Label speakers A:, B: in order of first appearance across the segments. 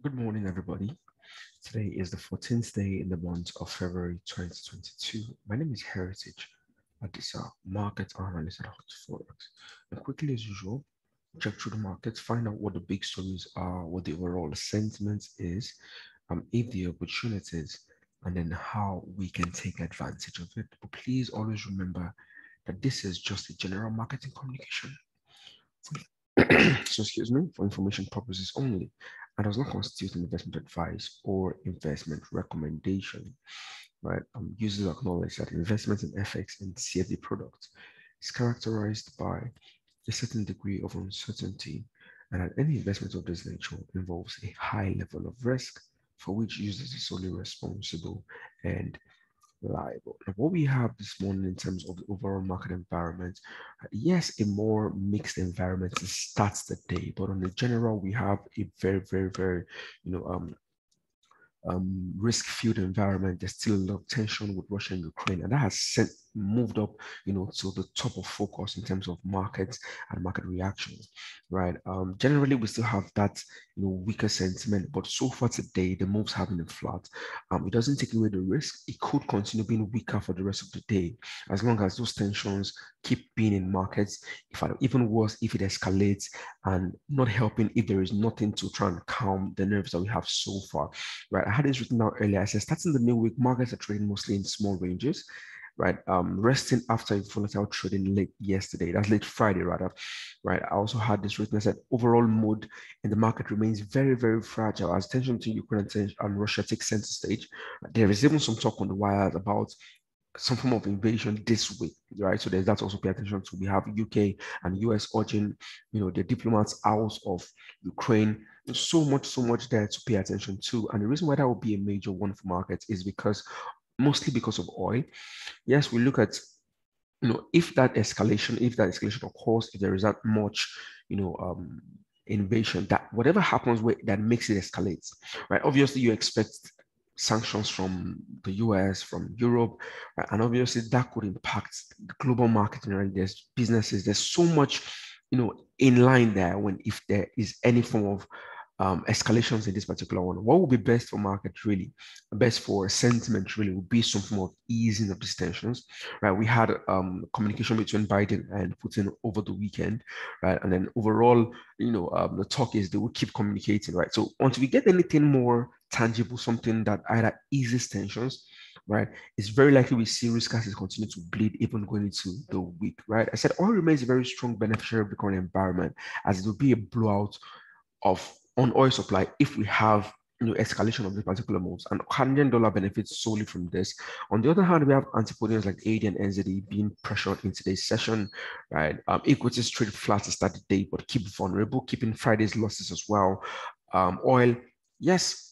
A: Good morning, everybody. Today is the 14th day in the month of February 2022. My name is Heritage Adisa, market analyst at HotForex. And quickly, as usual, check through the markets, find out what the big stories are, what the overall sentiment is, if the opportunities, and then how we can take advantage of it. But please always remember that this is just a general marketing communication. So excuse me, for information purposes only, and does not constitute an investment advice or investment recommendation, right? Users acknowledge that investment in FX and CFD products is characterized by a certain degree of uncertainty, and that any investment of this nature involves a high level of risk for which users are solely responsible and liable. Now, what we have this morning in terms of the overall market environment, yes, a more mixed environment to start the day, but on the general, we have a very, you know, risk-filled environment. There's still a lot of tension with Russia and Ukraine, and that has moved up, to the top of focus in terms of markets and market reactions, right? Generally, we still have that, weaker sentiment, but so far today, the moves have been flat. It doesn't take away the risk. It could continue being weaker for the rest of the day, as long as those tensions keep being in markets. Even worse, if it escalates, and not helping if there is nothing to try and calm the nerves that we have so far, right? I had this written out earlier. I said, starting the new week, markets are trading mostly in small ranges, right? Resting after a volatile trading late yesterday. That's late Friday, rather, right? I also had this written. I said, overall mood in the market remains very fragile as tension to Ukraine and Russia takes center stage. There is even some talk on the wires about some form of invasion this week, right? So there's that also pay attention to. We have UK and US urging, the diplomats out of Ukraine. There's so much there to pay attention to. And the reason why that would be a major one for markets is mostly because of oil. Yes, we look at, if that escalation occurs, if there is that much, you know, um, invasion, that whatever happens that makes it escalate, right? Obviously, you expect sanctions from the US, from Europe, right? And obviously that could impact the global market. Right? There's businesses, there's so much, in line there when if there is any form of escalations in this particular one. What would be best for market really, best for sentiment really would be some form of easing of these tensions, right? We had communication between Biden and Putin over the weekend, right? And then overall, the talk is they will keep communicating, right? So until we get anything more tangible, something that either eases tensions, right, it's very likely we see risk assets continue to bleed even going into the week, right? I said oil remains a very strong beneficiary of the current environment as it will be a blowout of on oil supply if we have escalation of these particular moves, and Canadian dollar benefits solely from this. On the other hand, we have antipodiums like AD and NZD being pressured in today's session, right? Equities trade flat to start the day, but keep vulnerable, keeping Friday's losses as well. Oil, yes,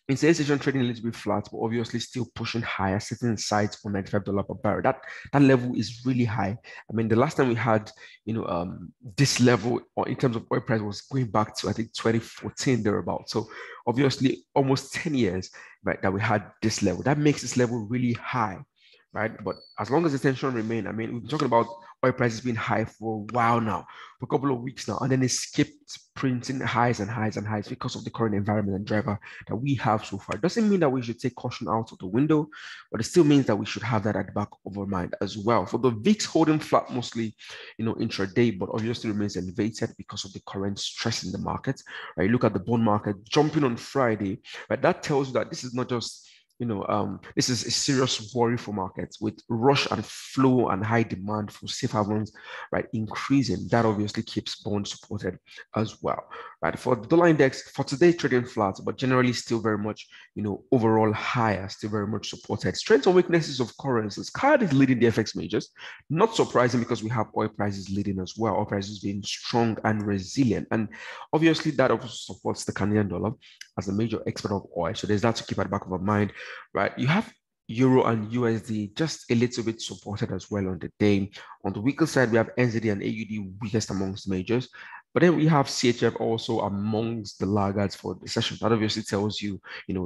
A: in today's session, trading a little bit flat, but obviously still pushing higher, sitting in sight on $95 per barrel. That level is really high. I mean, the last time we had, this level or in terms of oil price was going back to I think 2014 thereabout. So obviously, almost 10 years, right, that we had this level. That makes this level really high, right? But as long as the tension remain, I mean, we've been talking about oil prices being high for a while now, for a couple of weeks now, and then it skipped printing highs and highs and highs because of the current environment and driver that we have so far. It doesn't mean that we should take caution out of the window, but it still means that we should have that at the back of our mind as well. For the VIX holding flat mostly, intraday, but obviously remains elevated because of the current stress in the market. Right? You look at the bond market jumping on Friday, right? That tells you that this is not just this is a serious worry for markets with rush and flow and high demand for safe havens, right? Increasing. That obviously keeps bonds supported as well, right? For the dollar index for today, trading flat, but generally still very much, overall higher, still very much supported. Strengths and weaknesses of currencies. CAD is leading the FX majors. Not surprising because we have oil prices leading as well. Oil prices being strong and resilient. And obviously that also supports the Canadian dollar as a major export of oil. So there's that to keep at the back of our mind, right? You have Euro and USD just a little bit supported as well on the day. On the weaker side, we have NZD and AUD weakest amongst majors. But then we have CHF also amongst the laggards for the session. That obviously tells you,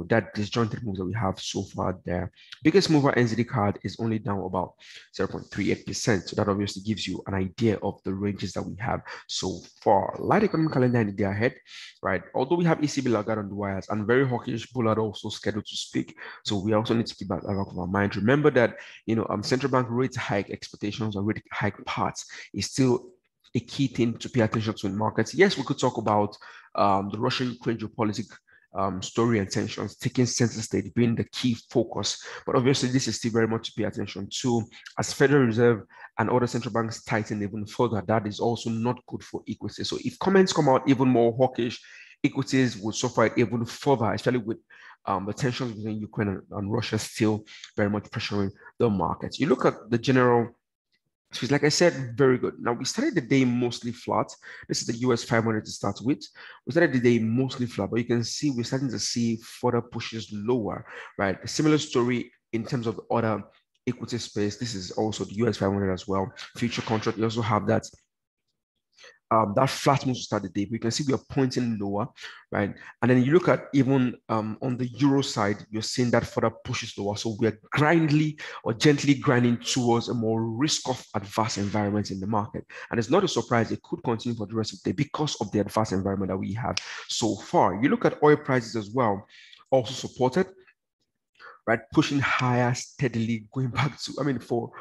A: that disjointed moves that we have so far there. Biggest mover NZD card is only down about 0.38%. So that obviously gives you an idea of the ranges that we have so far. Light economic calendar in the day ahead, right? Although we have ECB laggard on the wires and very hawkish bullard also scheduled to speak. So we also need to keep that out of our mind. Remember that, central bank rate hike expectations or rate hike parts is still a key thing to pay attention to in markets. Yes, we could talk about the Russian-Ukraine geopolitical story and tensions taking center stage being the key focus. But obviously, this is still very much to pay attention to as Federal Reserve and other central banks tighten even further. That is also not good for equities. So if comments come out even more hawkish, equities will suffer even further, especially with the tensions between Ukraine and Russia still very much pressuring the markets. You look at the general. So it's like I said, very good. Now we started the day mostly flat. This is the US 500 to start with. We started the day mostly flat, but you can see we're starting to see further pushes lower, right? A similar story in terms of the other equity space. This is also the US 500 as well. Future contract, you also have that that flat move to start the day. But you can see we are pointing lower, right? And then you look at even on the euro side, you're seeing that further pushes lower. So we are grindly or gently grinding towards a more risk-off adverse environment in the market. And it's not a surprise, it could continue for the rest of the day because of the adverse environment that we have so far. You look at oil prices as well, also supported, right? Pushing higher steadily, going back to, for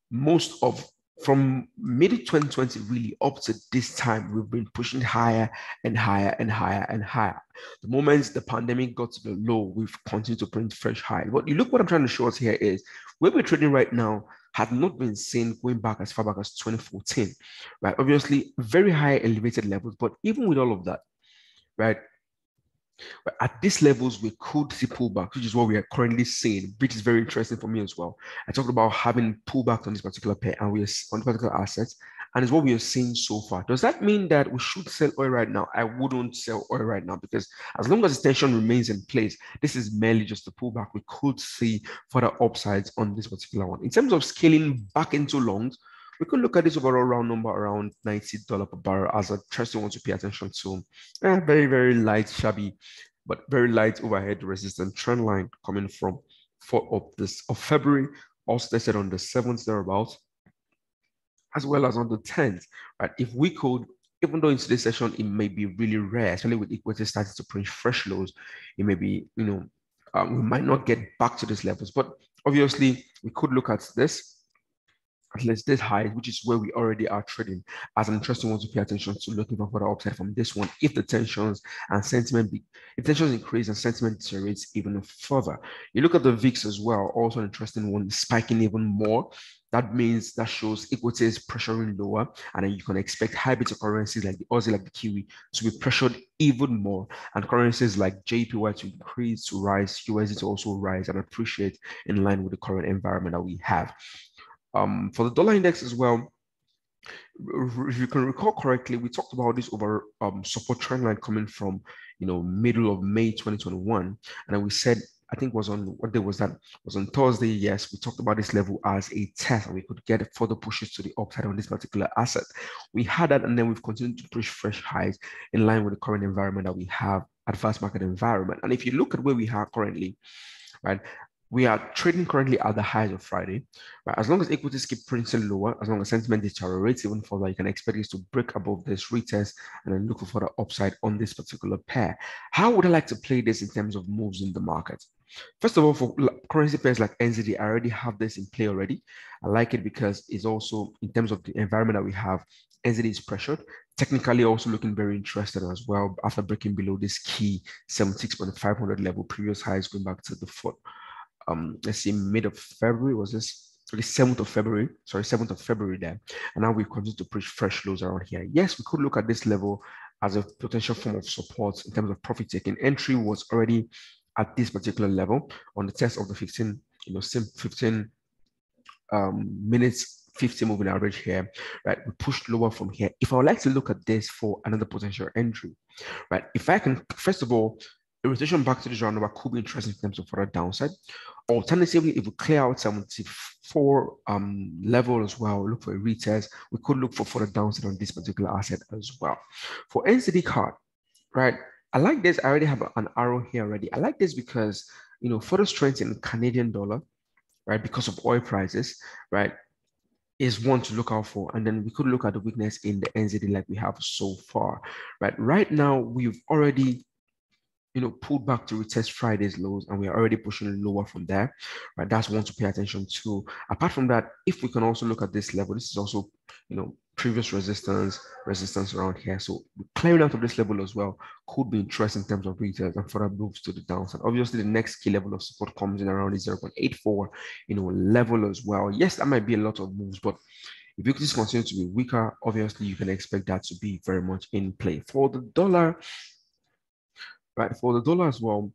A: most of from mid 2020 really up to this time, we've been pushing higher and higher and higher and higher. The moment the pandemic got to the low, we've continued to print fresh high. But you look what I'm trying to show us here is where we're trading right now had not been seen going back as far back as 2014, right? Obviously, very high elevated levels, but even with all of that, right? But at these levels, we could see pullbacks, which is what we are currently seeing, which is very interesting for me as well. I talked about having pullbacks on this particular pair and we are on particular assets, and it's what we are seeing so far. Does that mean that we should sell oil right now? I wouldn't sell oil right now because as long as the tension remains in place, this is merely just a pullback. We could see further upsides on this particular one. In terms of scaling back into longs, we could look at this overall round number around $90 per barrel as a interesting one to pay attention to. Very, very light, shabby, but very light overhead resistant trend line coming from of February, also tested on the 7th thereabouts, as well as on the 10th, right? If we could, even though in today's session, it may be really rare, especially with equity starting to print fresh lows, it may be, we might not get back to these levels, but obviously we could look at this at least this high, which is where we already are trading, as an interesting one to pay attention to, looking for further upside from this one if the tensions and sentiment if tensions increase and sentiment deteriorates even further. You look at the VIX as well, also an interesting one, spiking even more. That means that shows equity is pressuring lower, and then you can expect high beta currencies like the Aussie, like the Kiwi, to be pressured even more, and currencies like JPY to increase, to rise, USD to also rise and appreciate in line with the current environment that we have. For the dollar index as well, if you can recall correctly, we talked about this over support trend line coming from middle of May 2021, and then we said, I think was on what day was that? Was on Thursday. Yes, we talked about this level as a test, and we could get further pushes to the upside on this particular asset. We had that, and then we've continued to push fresh highs in line with the current environment that we have, advanced market environment. And if you look at where we are currently, right? We are trading currently at the highs of Friday. Right? As long as equities keep printing lower, as long as sentiment deteriorates even further, you can expect this to break above this retest and then look for further upside on this particular pair. How would I like to play this in terms of moves in the market? First of all, for currency pairs like NZD, I already have this in play already. I like it because it's also, in terms of the environment that we have, NZD is pressured. Technically also looking very interesting as well after breaking below this key 76.500 level, previous highs going back to the foot. Let's see, mid of February, was this? Okay, 7th of February, sorry, 7th of February there. And now we've continued to push fresh lows around here. Yes, we could look at this level as a potential form of support in terms of profit taking. Entry was already at this particular level on the test of the 15 minutes 50 moving average here, right? We pushed lower from here. If I would like to look at this for another potential entry, right? If I can, first of all, A rotation back to this round number could be interesting in terms of further downside. Alternatively, if we clear out 74 level as well, look for a retest, we could look for further downside on this particular asset as well. For NZD card, right? I like this. I already have an arrow here already. I like this because, you know, further strength in Canadian dollar, right? Because of oil prices, right? Is one to look out for. And then we could look at the weakness in the NZD like we have so far, right? Right now, we've already, you know, pulled back to retest Friday's lows, and we are already pushing lower from there, right? That's one to pay attention to. Apart from that, if we can also look at this level, this is also, you know, previous resistance around here. So clearing out of this level as well could be interesting in terms of retest and further moves to the downside. Obviously, the next key level of support comes in around the 0.84, you know, level as well. Yes, that might be a lot of moves, but if equities continue to be weaker, obviously you can expect that to be very much in play. For the dollar, right, for the dollar as well,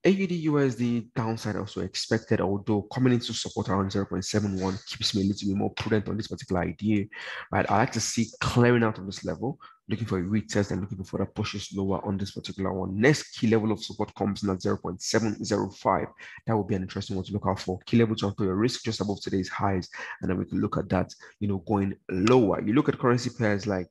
A: AUD USD downside also expected, although coming into support around 0.71 keeps me a little bit more prudent on this particular idea, right? I like to see clearing out of this level, looking for a retest and looking for further pushes lower on this particular one. Next key level of support comes in at 0.705. That would be an interesting one to look out for. Key level to your risk just above today's highs, and then we can look at that, you know, going lower. You look at currency pairs like,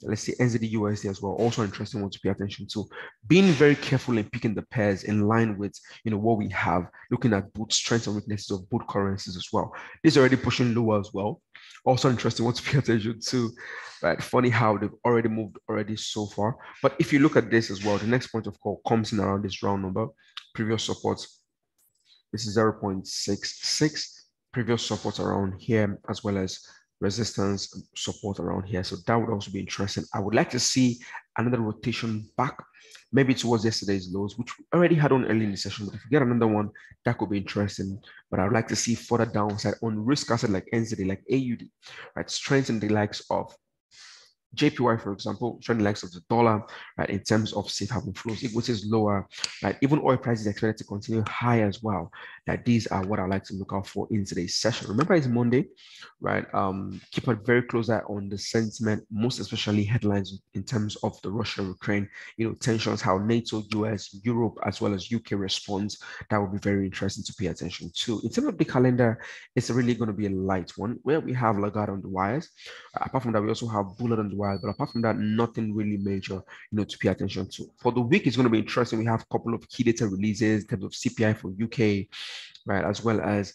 A: let's say, NZD USD as well, also interesting one to pay attention to. Being very careful in picking the pairs in line with, you know, what we have, looking at both strengths and weaknesses of both currencies as well. This is already pushing lower as well. Also interesting one to pay attention to, right? Funny how they've already moved already so far. But if you look at this as well, the next point of call comes in around this round number, previous supports. This is 0.66, previous supports around here, as well as resistance support around here. So that would also be interesting. I would like to see another rotation back, maybe towards yesterday's lows, which we already had on early in the session. But if we get another one, that could be interesting. But I would like to see further downside on risk asset like NZD, like AUD, right? Strengthen the likes of JPY, for example, showing the likes of the dollar, right, in terms of safe haven flows, which is lower, right? Even oil prices expected to continue high as well. That these are what I like to look out for in today's session. Remember, it's Monday, right? Keep a very close eye on the sentiment, most especially headlines in terms of the Russia-Ukraine, you know, tensions, how NATO, US, Europe, as well as UK responds. That will be very interesting to pay attention to. In terms of the calendar, it's really going to be a light one where we have Lagarde on the wires. Apart from that, we also have Bullard on the wires, but apart from that, nothing really major, you know, to pay attention to. For the week, it's going to be interesting. We have a couple of key data releases in terms of CPI for UK, right, as well as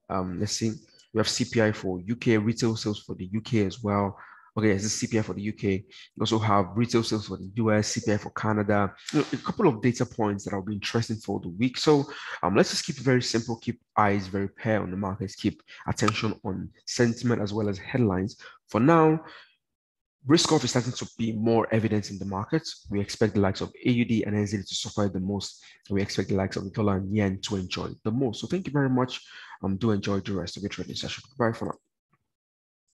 A: let's see, we have CPI for UK, retail sales for the UK as well. Okay, this is CPI for the UK. We also have retail sales for the US, CPI for Canada. You know, a couple of data points that will be interesting for the week. So let's just keep it very simple, keep eyes very pale on the markets, keep attention on sentiment as well as headlines. For now, risk off is starting to be more evident in the markets. We expect the likes of AUD and NZD to suffer the most. We expect the likes of the dollar and yen to enjoy the most. So thank you very much. Do enjoy the rest of your trading session. Bye for now.